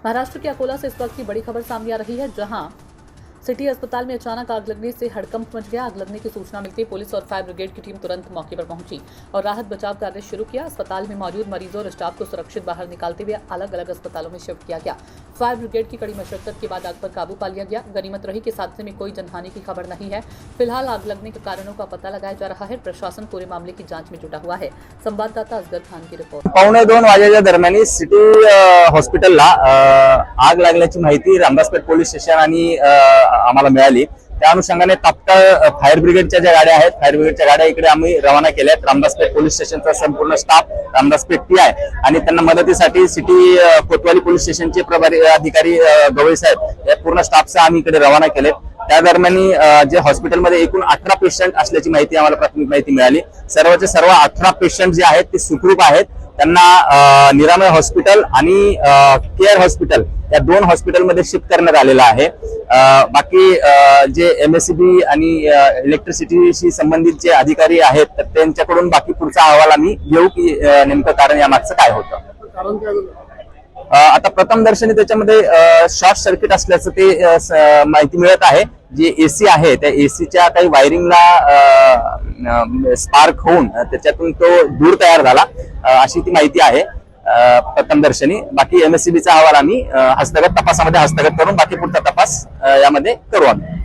महाराष्ट्र के अकोला से इस वक्त की बड़ी खबर सामने आ रही है, जहां सिटी अस्पताल में अचानक आग लगने से हड़कंप मच गया। आग लगने की सूचना मिलते ही पुलिस और फायर ब्रिगेड की टीम तुरंत मौके पर पहुंची और राहत बचाव कार्य शुरू किया। अस्पताल में मौजूद मरीजों और स्टाफ को सुरक्षित बाहर निकालते हुए अलग अलग अस्पतालों में शिफ्ट किया गया। फायर ब्रिगेड की कड़ी मशक्कत के बाद आग पर काबू पा लिया गया। गनीमत रही कि हादसे में कोई जनहानि की खबर नहीं है। फिलहाल आग लगने के कारणों का पता लगाया जा रहा है। प्रशासन पूरे मामले की जांच में जुटा हुआ है। संवाददाता असगर खान की रिपोर्ट। 1:15 वाजेच्या दरम्यान सिटी हॉस्पिटलला आग लागल्याची माहिती रामदासपेठ पोलीस स्टेशन आणि आम्हाला मिळाली। त्या अनुषंगाने तात्काळ फायर ब्रिगेडच्या ज्या गाड्या आहेत, फायर ब्रिगेडच्या गाड्या इकडे आम्ही रवाना केल्यात। रामदासपेठ पोलीस स्टेशनचा संपूर्ण स्टाफ, रामदासपेठ पीआय आणि त्यांना मदतीसाठी सिटी कोतवाली पोलीस स्टेशनचे प्रभारी अधिकारी गवळी साहेब या पूर्ण स्टाफचा आम्ही इकडे रवाना केले। त्या दरम्यान जे हॉस्पिटलमध्ये एकूण 18 पेशंट असल्याची माहिती आम्हाला प्राथमिक माहिती मिळाली। सर्वचे सर्व 18 पेशंट जे आहेत ते सुखरूप आहेत। त्यांना निरामय हॉस्पिटल आणि केअर हॉस्पिटल या दोन हॉस्पिटलमध्ये शिफ्ट करण्यात आलेला आहे। बाकी जे एमएससीबी आणि इलेक्ट्रिसिटीशी संबंधित जे अधिकारी आहेत तर त्यांच्याकडून बाकी पुढचा अहवाल आम्ही घेऊ की नेमकं कारण यामागचं काय होतं। आता प्रथम दर्शनी त्याच्यामध्ये शॉर्ट सर्किट असल्याचं ते माहिती मिळत आहे। जे एसी आहे त्या एसीच्या काही वायरिंगला स्पार्क होऊन त्याच्यातून तो धूर तयार झाला अशी ती माहिती आहे प्रथम दर्शनी। बाकी एमएससीबीचा अहवाल आम्ही हस्तगत तपासामध्ये हस्तगत करून बाकी पुढचा तपास यामध्ये करू आम्ही।